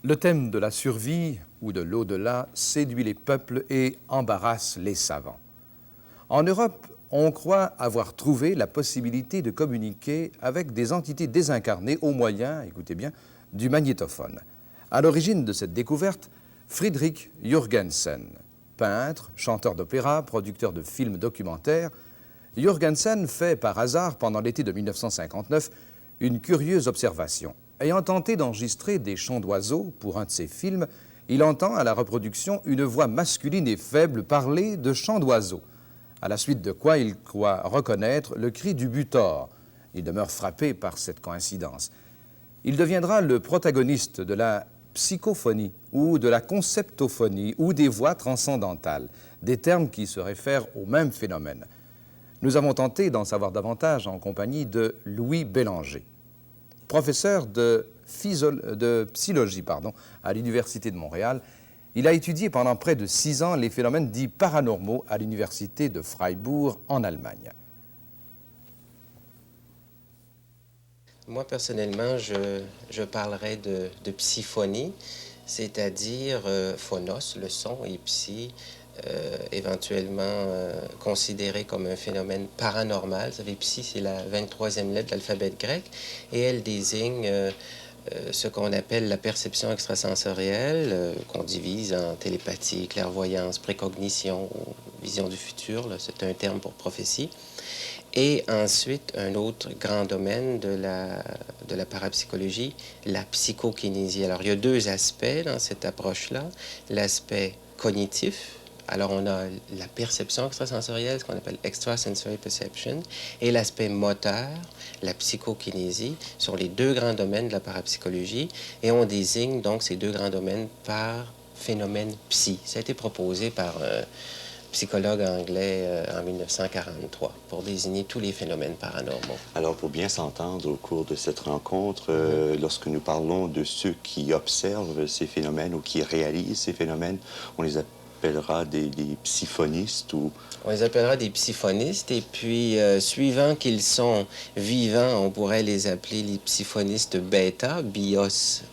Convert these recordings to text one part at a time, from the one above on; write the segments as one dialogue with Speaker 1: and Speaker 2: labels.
Speaker 1: Le thème de la survie ou de l'au-delà séduit les peuples et embarrasse les savants. En Europe, on croit avoir trouvé la possibilité de communiquer avec des entités désincarnées au moyen, écoutez bien, du magnétophone. À l'origine de cette découverte, Friedrich Jürgensen, peintre, chanteur d'opéra, producteur de films documentaires, Jürgensen fait par hasard, pendant l'été de 1959, une curieuse observation. Ayant tenté d'enregistrer des chants d'oiseaux pour un de ses films, il entend à la reproduction une voix masculine et faible parler de chants d'oiseaux, à la suite de quoi il croit reconnaître le cri du butor. Il demeure frappé par cette coïncidence. Il deviendra le protagoniste de la psychophonie ou de la conceptophonie ou des voix transcendantales, des termes qui se réfèrent au même phénomène. Nous avons tenté d'en savoir davantage en compagnie de Louis Bélanger, professeur de psychologie à l'Université de Montréal. Il a étudié pendant près de 6 ans les phénomènes dits paranormaux à l'Université de Freiburg en Allemagne.
Speaker 2: Moi, personnellement, je parlerais de psyphonie, c'est-à-dire phonos, le son, et psy, éventuellement considéré comme un phénomène paranormal. Vous savez, psy, c'est la 23e lettre de l'alphabet grec, et elle désigne ce qu'on appelle la perception extrasensorielle, qu'on divise en télépathie, clairvoyance, précognition, vision du futur. C'est un terme pour prophétie. Et ensuite, un autre grand domaine de la parapsychologie, la psychokinésie. Alors, il y a 2 aspects dans cette approche-là. L'aspect cognitif. Alors, on a la perception extrasensorielle, ce qu'on appelle extrasensory perception, et l'aspect moteur, la psychokinésie, sont les 2 grands domaines de la parapsychologie, et on désigne donc ces 2 grands domaines par phénomène psy. Ça a été proposé par un psychologue anglais en 1943 pour désigner tous les phénomènes paranormaux.
Speaker 3: Alors, pour bien s'entendre au cours de cette rencontre, lorsque nous parlons de ceux qui observent ces phénomènes ou qui réalisent ces phénomènes, on les appellera des psyphonistes ou...
Speaker 2: On les appellera des psyphonistes, et puis, suivant qu'ils sont vivants, on pourrait les appeler les psyphonistes bêta, bios,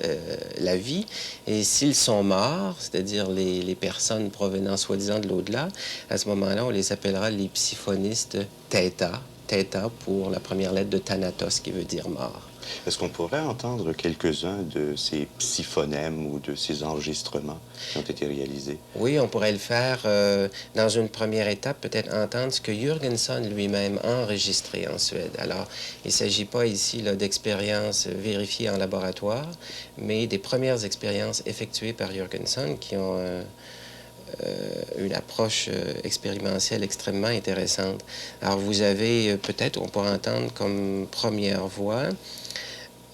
Speaker 2: la vie. Et s'ils sont morts, c'est-à-dire les personnes provenant soi-disant de l'au-delà, à ce moment-là, on les appellera les psyphonistes theta, theta pour la première lettre de Thanatos, qui veut dire mort.
Speaker 3: Est-ce qu'on pourrait entendre quelques-uns de ces psyphonèmes ou de ces enregistrements qui ont été réalisés?
Speaker 2: Oui, on pourrait le faire dans une première étape, peut-être entendre ce que Jürgensen lui-même a enregistré en Suède. Alors, il ne s'agit pas ici d'expériences vérifiées en laboratoire, mais des premières expériences effectuées par Jürgensen qui ont une approche expérientielle extrêmement intéressante. Alors, vous avez peut-être, on pourrait entendre comme première voix,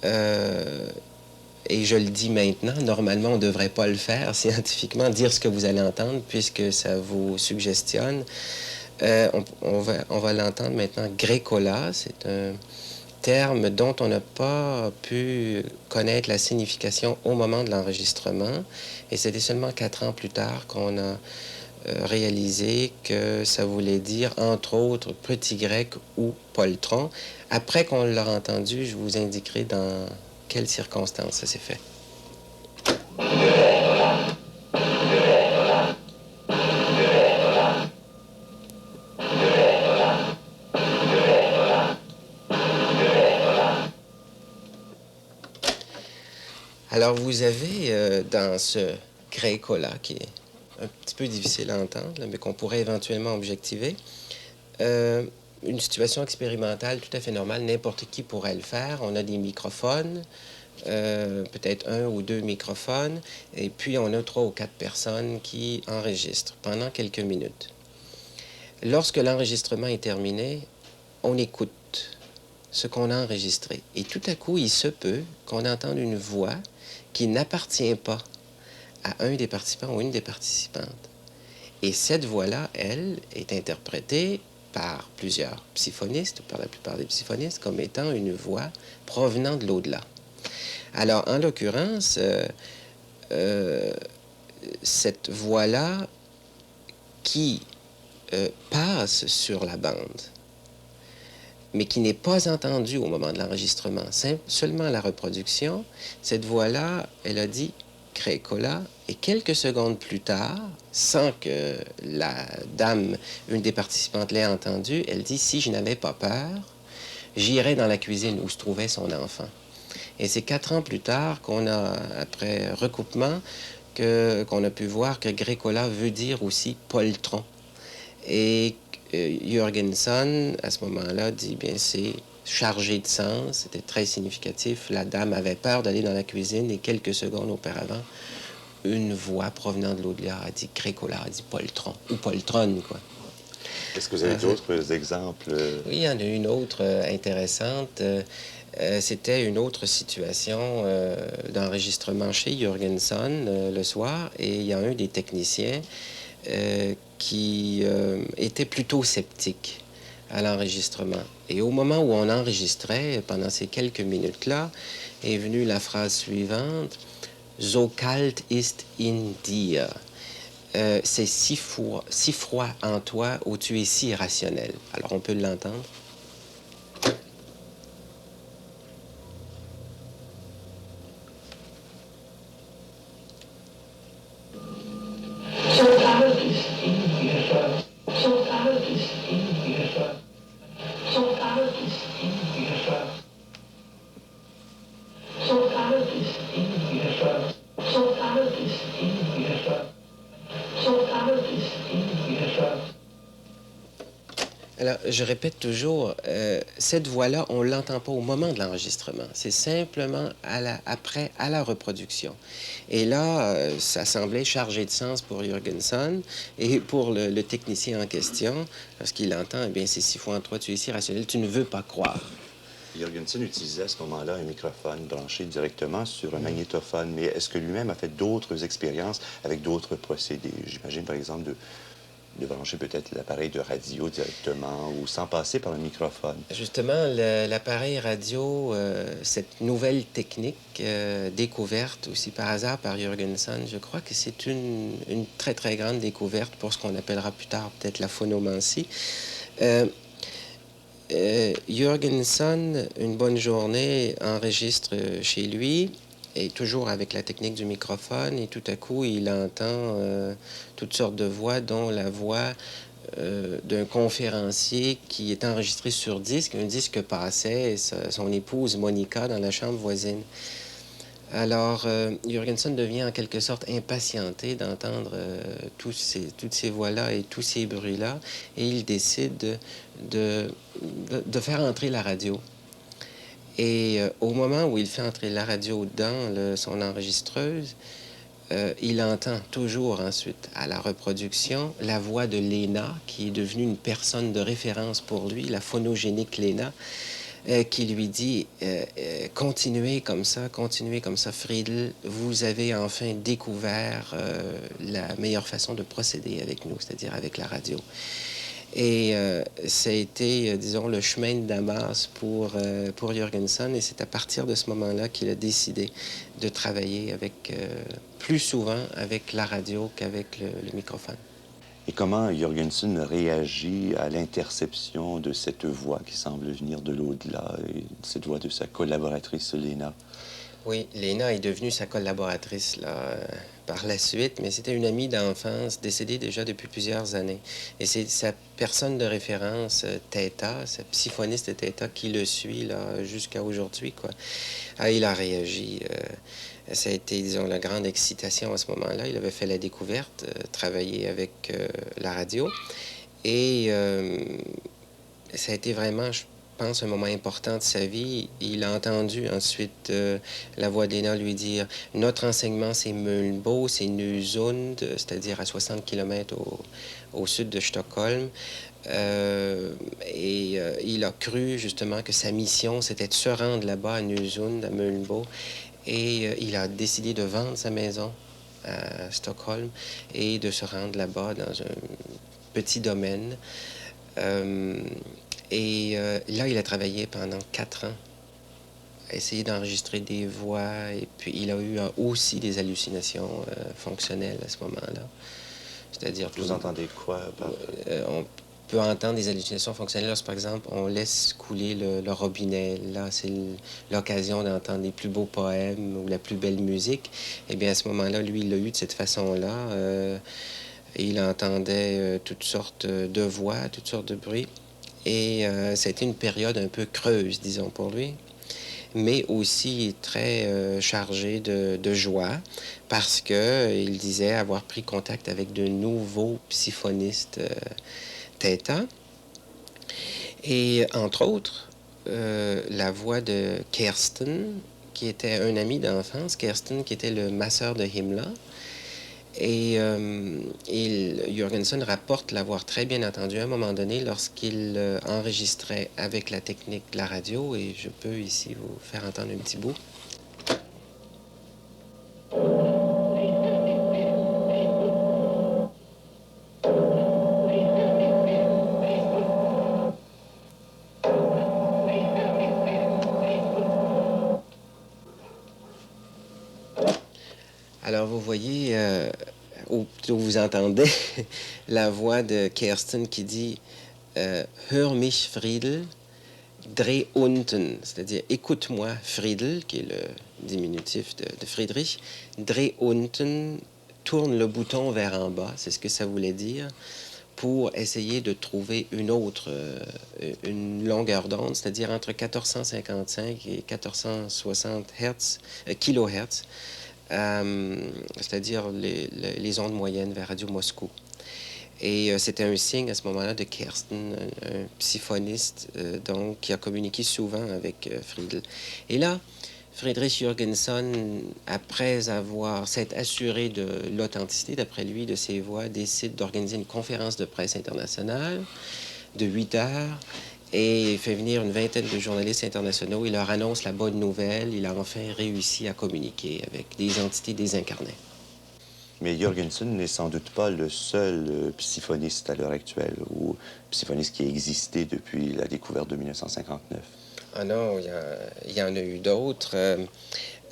Speaker 2: et je le dis maintenant, normalement, on ne devrait pas le faire scientifiquement, dire ce que vous allez entendre, puisque ça vous suggestionne. On va l'entendre maintenant, grécola, c'est un terme dont on n'a pas pu connaître la signification au moment de l'enregistrement, et c'était seulement 4 ans plus tard qu'on a réalisé que ça voulait dire, entre autres, petit grec ou poltron. Après qu'on l'a entendu, je vous indiquerai dans quelles circonstances ça s'est fait. Alors, vous avez dans ce grécola, qui est un petit peu difficile à entendre, là, mais qu'on pourrait éventuellement objectiver, une situation expérimentale tout à fait normale, n'importe qui pourrait le faire. On a des microphones, peut-être 1 ou 2 microphones, et puis on a 3 ou 4 personnes qui enregistrent pendant quelques minutes. Lorsque l'enregistrement est terminé, on écoute ce qu'on a enregistré. Et tout à coup, il se peut qu'on entende une voix qui n'appartient pas à un des participants ou une des participantes. Et cette voix-là, elle, est interprétée par plusieurs psyphonistes, par la plupart des psyphonistes, comme étant une voix provenant de l'au-delà. Alors, en l'occurrence, cette voix-là qui passe sur la bande, mais qui n'est pas entendue au moment de l'enregistrement, seulement la reproduction, cette voix-là, elle a dit Grécola, et quelques secondes plus tard, sans que la dame, une des participantes, l'ait entendu, elle dit « Si je n'avais pas peur, j'irais dans la cuisine où se trouvait son enfant. » Et c'est 4 ans plus tard qu'on a, après recoupement, qu'on a pu voir que Grécola veut dire aussi poltron. Et Jürgenson, à ce moment-là, dit, bien, c'est chargé de sens, c'était très significatif. La dame avait peur d'aller dans la cuisine et quelques secondes auparavant, une voix provenant de l'au-delà a dit Grécola, a dit poltron, ou poltronne, quoi.
Speaker 3: Est-ce que vous avez d'autres exemples?
Speaker 2: Oui, il y en a une autre intéressante. C'était une autre situation d'enregistrement chez Jürgenson le soir, et il y a un des techniciens qui était plutôt sceptique à l'enregistrement. Et au moment où on enregistrait, pendant ces quelques minutes-là, est venue la phrase suivante, « So kalt ist in dir ». C'est si froid en toi, où tu es si irrationnel. Alors, on peut l'entendre. Alors, je répète toujours, cette voix-là, on ne l'entend pas au moment de l'enregistrement. C'est simplement après, à la reproduction. Et là, ça semblait chargé de sens pour Jürgenson et pour le technicien en question, parce qu'il entend, eh bien, c'est si froid en toi, tu es si rationnel, tu ne veux pas croire.
Speaker 3: Jürgenson utilisait à ce moment-là un microphone branché directement sur un magnétophone, mais est-ce que lui-même a fait d'autres expériences avec d'autres procédés? J'imagine, par exemple, de brancher peut-être l'appareil de radio directement ou sans passer par le microphone.
Speaker 2: Justement, l'appareil radio, cette nouvelle technique découverte aussi par hasard par Jürgenson, je crois que c'est une très, très grande découverte pour ce qu'on appellera plus tard peut-être la phonomancie. Jürgenson, une bonne journée, enregistre chez lui, et toujours avec la technique du microphone, et tout à coup, il entend toutes sortes de voix, dont la voix d'un conférencier qui est enregistré sur disque, un disque passait, son épouse Monica dans la chambre voisine. Alors, Jürgenson devient en quelque sorte impatienté d'entendre toutes ces voix-là et tous ces bruits-là, et il décide de faire entrer la radio. Et au moment où il fait entrer la radio dans son enregistreuse, il entend toujours ensuite, à la reproduction, la voix de Léna, qui est devenue une personne de référence pour lui, la phonogénique Léna, qui lui dit continuez comme ça, Friedl, vous avez enfin découvert la meilleure façon de procéder avec nous, c'est-à-dire avec la radio. Et ça a été, disons, le chemin de Damas pour Jürgenson, et c'est à partir de ce moment-là qu'il a décidé de travailler plus souvent avec la radio qu'avec le microphone.
Speaker 3: Et comment Jürgenson réagit à l'interception de cette voix qui semble venir de l'au-delà, et cette voix de sa collaboratrice Léna?
Speaker 2: Oui, Léna est devenue sa collaboratrice là, par la suite, mais c'était une amie d'enfance décédée déjà depuis plusieurs années. Et c'est sa personne de référence, Theta, sa psyphoniste Theta, qui le suit là, jusqu'à aujourd'hui, quoi. Ah, il a réagi. Ça a été, disons, la grande excitation à ce moment-là. Il avait fait la découverte, travaillé avec la radio. Et ça a été vraiment, je pense, un moment important de sa vie. Il a entendu ensuite la voix de Léna lui dire « Notre enseignement, c'est Mölnbo, c'est Nusund, c'est-à-dire à 60 km au sud de Stockholm. » il a cru justement que sa mission, c'était de se rendre là-bas à Nusund, à Mölnbo. Et il a décidé de vendre sa maison à Stockholm et de se rendre là-bas dans un petit domaine. Là, il a travaillé pendant 4 ans, à essayer d'enregistrer des voix, et puis il a eu aussi des hallucinations fonctionnelles à ce moment-là. C'est-à-dire...
Speaker 3: Vous entendez quoi par...
Speaker 2: peut entendre des hallucinations fonctionnelles lorsque, par exemple, on laisse couler le robinet. Là, c'est l'occasion d'entendre les plus beaux poèmes ou la plus belle musique. Eh bien, à ce moment-là, lui, il l'a eu de cette façon-là. Il entendait toutes sortes de voix, toutes sortes de bruits. Et ça a été une période un peu creuse, disons, pour lui, mais aussi très chargée de joie, parce qu'il disait avoir pris contact avec de nouveaux psyphonistes Theta. Et entre autres, la voix de Kersten, qui était un ami d'enfance, Kersten qui était le masseur de Himmler. Et Jürgenson rapporte l'avoir très bien entendu à un moment donné lorsqu'il enregistrait avec la technique de la radio, et je peux ici vous faire entendre un petit bout. Alors vous voyez, ou plutôt vous entendez la voix de Kersten qui dit Hör mich, Friedel, dreh unten, c'est-à-dire écoute-moi, Friedel, qui est le diminutif de Friedrich, dreh unten, tourne le bouton vers en bas, c'est ce que ça voulait dire, pour essayer de trouver une longueur d'onde, c'est-à-dire entre 1455 et 1460 kHz, c'est-à-dire les ondes moyennes vers Radio Moscou. Et c'était un signe à ce moment-là de Kersten, un psyphoniste donc, qui a communiqué souvent avec Friedel. Et là, Friedrich Jürgenson, après s'être assuré de l'authenticité, d'après lui, de ses voix, décide d'organiser une conférence de presse internationale de 8 heures et il fait venir une vingtaine de journalistes internationaux. Il leur annonce la bonne nouvelle. Il a enfin réussi à communiquer avec des entités désincarnées.
Speaker 3: Mais Jürgenson n'est sans doute pas le seul psyphoniste à l'heure actuelle, ou psyphoniste qui a existé depuis la découverte de 1959.
Speaker 2: Ah non, il y en a eu d'autres,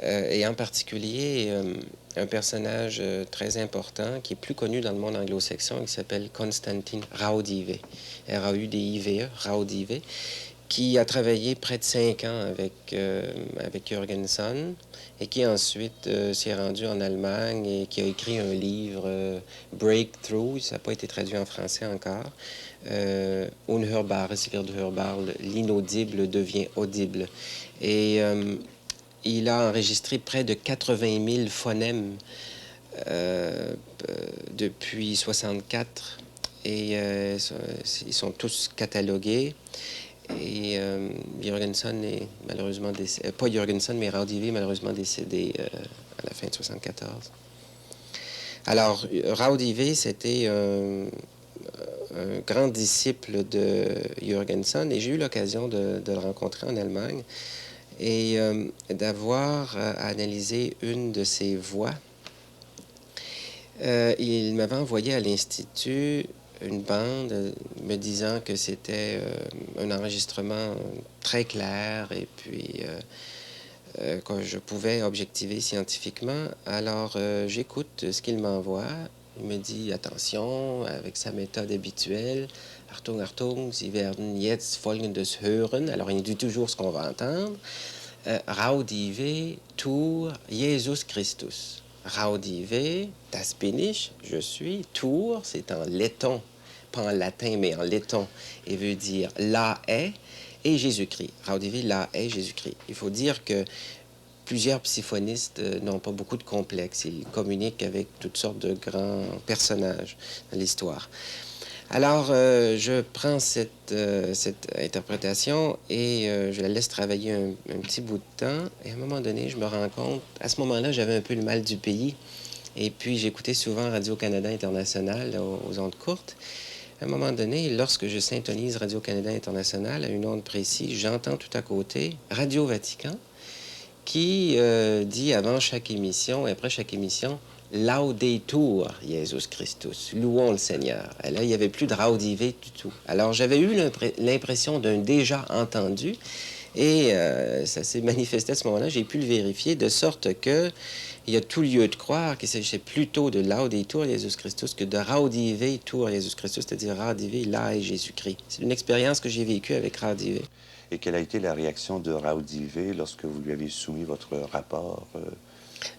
Speaker 2: et en particulier un personnage très important qui est plus connu dans le monde anglo-saxon, qui s'appelle Konstantin Raudive, R-A-U-D-I-V-E, Raudive, qui a travaillé près de 5 ans avec Jürgenson et qui ensuite s'est rendu en Allemagne et qui a écrit un livre, Breakthrough, ça n'a pas été traduit en français encore, Unhörbares wird hörbar, l'inaudible devient audible. Et il a enregistré près de 80 000 phonèmes depuis 1964 et ils sont tous catalogués. Et Jürgenson est malheureusement décédé, pas Jürgenson, mais Raudive est malheureusement décédé à la fin de 1974. Alors, Raudive, c'était un grand disciple de Jürgenson et j'ai eu l'occasion de le rencontrer en Allemagne et d'avoir analysé une de ses voix. Il m'avait envoyé à l'Institut une bande me disant que c'était un enregistrement très clair et puis que je pouvais objectiver scientifiquement. Alors, j'écoute ce qu'il m'envoie. Il me dit, attention, avec sa méthode habituelle, Achtung, Achtung, Sie werden jetzt Folgendes hören. Alors, il nous dit toujours ce qu'on va entendre. Raudive, Tour, Jesus Christus. Raudive, das bin ich, je suis. Tour, c'est en letton, pas en latin, mais en letton, et veut dire là est, et Jésus-Christ. Raudive, là est Jésus-Christ. Il faut dire que plusieurs psyphonistes n'ont pas beaucoup de complexes. Ils communiquent avec toutes sortes de grands personnages dans l'histoire. Alors, je prends cette interprétation et je la laisse travailler un petit bout de temps. Et à un moment donné, je me rends compte, à ce moment-là, j'avais un peu le mal du pays. Et puis, j'écoutais souvent Radio-Canada International aux ondes courtes. À un moment donné, lorsque je syntonise Radio-Canada International à une onde précise, j'entends tout à côté Radio-Vatican qui dit avant chaque émission et après chaque émission Laudetur Jesus Christus, louons le Seigneur. Et là, il n'y avait plus de Raudive du tout. Alors, j'avais eu l'impression d'un déjà entendu, Et ça s'est manifesté à ce moment-là, j'ai pu le vérifier, de sorte que il y a tout lieu de croire qu'il s'agissait plutôt de Laudetur Jesus Christus que de Raudivetur Jesus Christus, c'est-à-dire Raudive, là est Jésus-Christ. C'est une expérience que j'ai vécue avec Raudive.
Speaker 3: Et quelle a été la réaction de Raudive lorsque vous lui avez soumis votre rapport?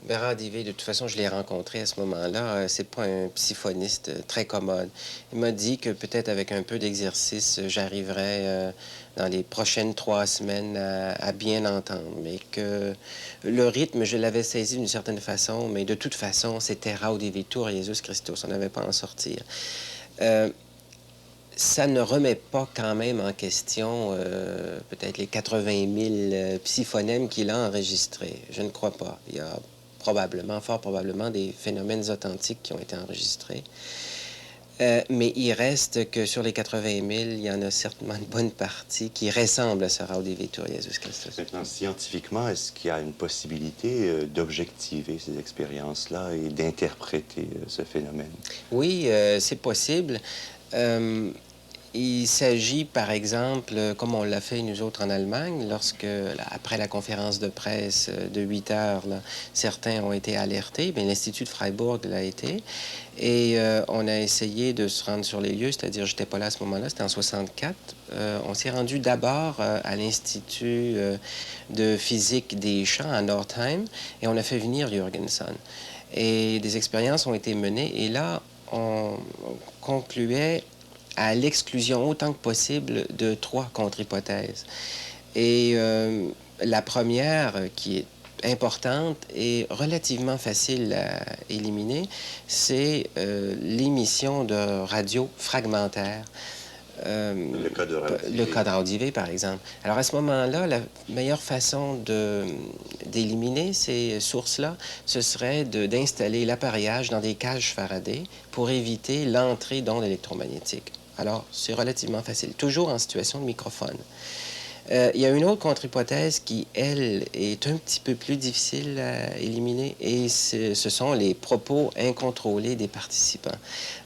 Speaker 2: Ben, Raudive, de toute façon, je l'ai rencontré à ce moment-là. C'est pas un psyphoniste très commode. Il m'a dit que peut-être avec un peu d'exercice, j'arriverais dans les prochaines 3 semaines à bien entendre. Mais que le rythme, je l'avais saisi d'une certaine façon, mais de toute façon, c'était Raudivetur Jesus Christus. On n'avait pas à en sortir. Ça ne remet pas quand même en question peut-être les 80 000 psyphonèmes qu'il a enregistrés. Je ne crois pas. Il y a probablement, fort probablement, des phénomènes authentiques qui ont été enregistrés. Mais il reste que sur les 80 000, il y en a certainement une bonne partie qui ressemble à ce Raudivetur Jesus Christus.
Speaker 3: Maintenant, scientifiquement, est-ce qu'il y a une possibilité d'objectiver ces expériences-là et d'interpréter ce phénomène?
Speaker 2: Oui, c'est possible. Il s'agit, par exemple, comme on l'a fait nous autres en Allemagne, lorsque, après la conférence de presse de 8 heures, là, certains ont été alertés, bien, l'Institut de Freiburg l'a été, et on a essayé de se rendre sur les lieux, c'est-à-dire, je n'étais pas là à ce moment-là, c'était en 64. On s'est rendu d'abord à l'Institut de physique des champs à Nordheim, et on a fait venir Jürgenson. Et des expériences ont été menées, et là, on concluait à l'exclusion autant que possible de 3 contre-hypothèses. Et la première, qui est importante et relativement facile à éliminer, c'est l'émission de radio fragmentaire.
Speaker 3: Le cas de Raudive.
Speaker 2: Le cas de Raudive, par exemple. Alors, à ce moment-là, la meilleure façon d'éliminer ces sources-là, ce serait d'installer l'appareillage dans des cages Faraday pour éviter l'entrée d'ondes électromagnétiques. Alors, c'est relativement facile, toujours en situation de microphone. Il y a une autre contre-hypothèse qui, elle, est un petit peu plus difficile à éliminer, et ce sont les propos incontrôlés des participants.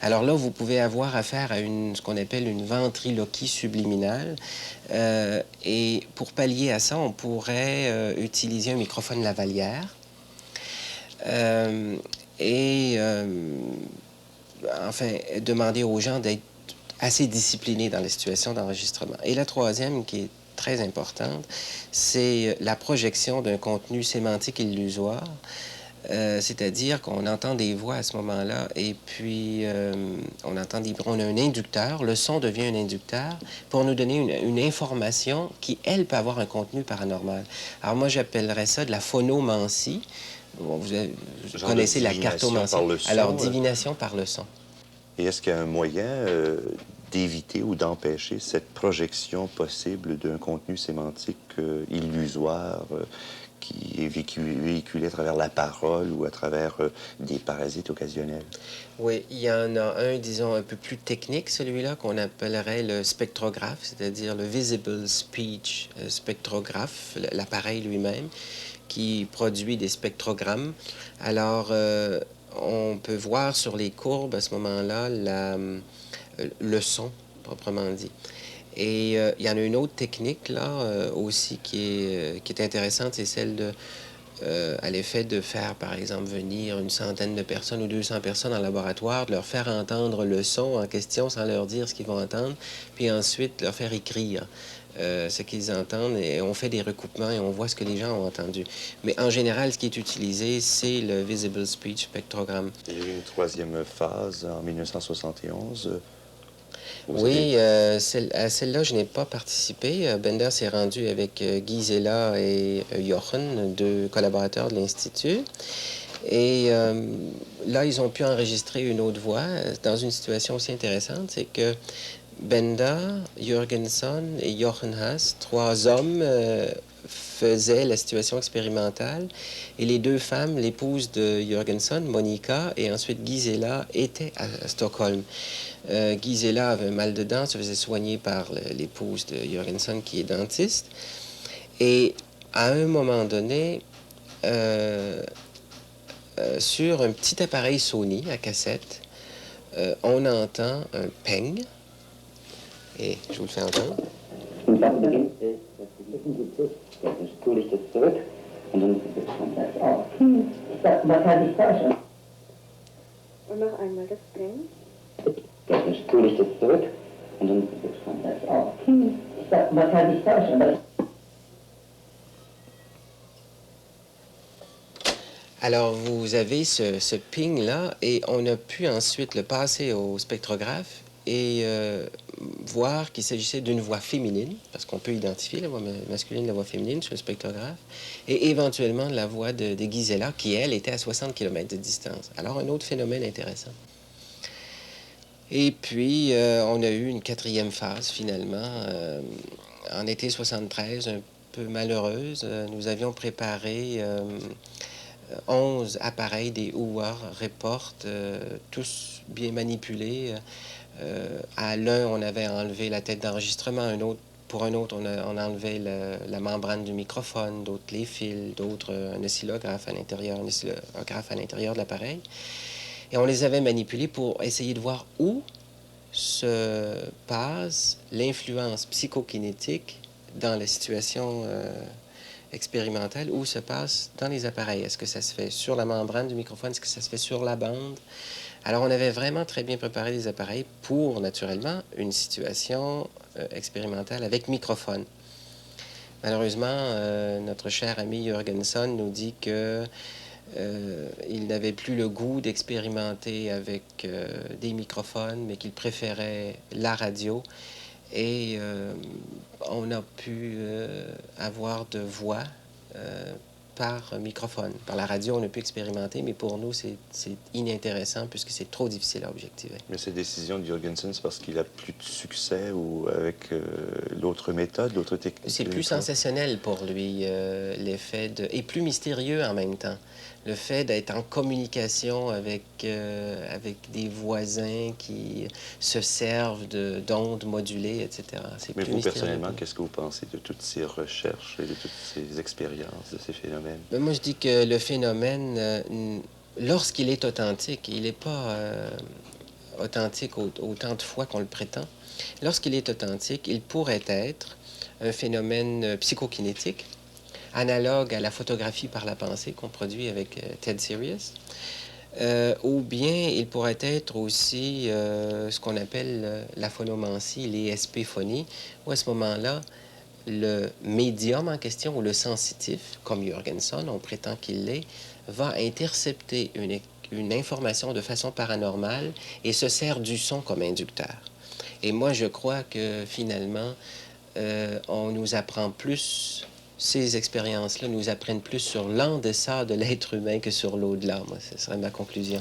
Speaker 2: Alors là, vous pouvez avoir affaire à ce qu'on appelle une ventriloquie subliminale, et pour pallier à ça, on pourrait utiliser un microphone lavalière, enfin, demander aux gens d'être assez disciplinés dans les situations d'enregistrement. Et la troisième, qui est très importante, c'est la projection d'un contenu sémantique illusoire, c'est-à-dire qu'on entend des voix à ce moment-là, et puis on a un inducteur, le son devient un inducteur pour nous donner une information qui, elle, peut avoir un contenu paranormal. Alors moi, j'appellerais ça de la phonomancie. Bon, vous connaissez la cartomancie. Alors, divination par le son.
Speaker 3: Et est-ce qu'il y a un moyen d'éviter ou d'empêcher cette projection possible d'un contenu sémantique illusoire qui est véhiculé à travers la parole ou à travers des parasites occasionnels?
Speaker 2: Oui, il y en a un, disons, un peu plus technique, celui-là, qu'on appellerait le spectrographe, c'est-à-dire le Visible Speech Spectrographe, l'appareil lui-même, qui produit des spectrogrammes. Alors, on peut voir sur les courbes, à ce moment-là, le son, proprement dit. Et il y en a une autre technique, là, aussi, qui est intéressante, c'est celle à l'effet de faire, par exemple, venir une centaine de personnes ou 200 personnes en laboratoire, de leur faire entendre le son en question sans leur dire ce qu'ils vont entendre, puis ensuite leur faire écrire ce qu'ils entendent, et on fait des recoupements et on voit ce que les gens ont entendu. Mais en général, ce qui est utilisé, c'est le Visible Speech Spectrogram.
Speaker 3: Il y a eu une troisième phase en 1971.
Speaker 2: Oui, à celle-là, je n'ai pas participé. Bender s'est rendu avec Guy Zella et Jochen, 2 collaborateurs de l'Institut. Et là, ils ont pu enregistrer une autre voix dans une situation aussi intéressante, c'est que Bender, Jürgenson et Jochen Haas, 3 hommes, faisaient la situation expérimentale, et les 2 femmes, l'épouse de Jürgenson, Monica, et ensuite Gisela, étaient à Stockholm. Gisela avait un mal de dents, se faisait soigner par l'épouse de Jürgenson, qui est dentiste. Et à un moment donné, sur un petit appareil Sony à cassette, on entend un ping, et je vous le fais entendre.
Speaker 4: Das Tulicht jetzt zurück und dann kommt das auf. Was hatte ich da schon?
Speaker 5: Und noch einmal das Spring.
Speaker 4: Das Tulicht jetzt zurück und dann kommt das auf. Was hatte ich da schon?
Speaker 2: Alors, vous avez ce ping-là et on a pu ensuite le passer au spectrographe et voir qu'il s'agissait d'une voix féminine, parce qu'on peut identifier la voix masculine et la voix féminine sur le spectrographe, et éventuellement la voix de Gisela, qui, elle, était à 60 km de distance. Alors, un autre phénomène intéressant. Et puis, on a eu une quatrième phase, finalement, en été 73, un peu malheureuse. Nous avions préparé 11 appareils des UA Report, tous bien manipulés. À l'un, on avait enlevé la tête d'enregistrement, pour un autre, on enlevait la membrane du microphone, d'autres les fils, d'autres un oscillographe à l'intérieur de l'appareil. Et on les avait manipulés pour essayer de voir où se passe l'influence psychokinétique dans la situation expérimentale, où se passe dans les appareils. Est-ce que ça se fait sur la membrane du microphone? Est-ce que ça se fait sur la bande? Alors, on avait vraiment très bien préparé les appareils pour, naturellement, une situation expérimentale avec microphone. Malheureusement, notre cher ami Jürgenson nous dit que il n'avait plus le goût d'expérimenter avec des microphones, mais qu'il préférait la radio. Et on a pu avoir de voix par microphone. Par la radio, on a pu expérimenter, mais pour nous, c'est inintéressant puisque c'est trop difficile à objectiver.
Speaker 3: Mais cette décision de Jürgensen, c'est parce qu'il a plus de succès ou avec l'autre méthode, l'autre technique?
Speaker 2: C'est plus sensationnel pour lui, l'effet de... et plus mystérieux en même temps. Le fait d'être en communication avec des voisins qui se servent d'ondes modulées, etc.
Speaker 3: Mais vous, personnellement, qu'est-ce que vous pensez de toutes ces recherches et de toutes ces expériences, de ces phénomènes?
Speaker 2: Moi, je dis que le phénomène, lorsqu'il est authentique, il n'est pas authentique autant de fois qu'on le prétend. Lorsqu'il est authentique, il pourrait être un phénomène psychokinétique, analogue à la photographie par la pensée qu'on produit avec Ted Sirius, ou bien il pourrait être aussi ce qu'on appelle la phonomancie, les SP-phonies, où à ce moment-là, le médium en question, ou le sensitif, comme Jürgenson, on prétend qu'il l'est, va intercepter une information de façon paranormale et se sert du son comme inducteur. Et moi, je crois que finalement, on nous apprend plus... Ces expériences-là nous apprennent plus sur l'en-deçà de l'être humain que sur l'au-delà. Moi, ce serait ma conclusion.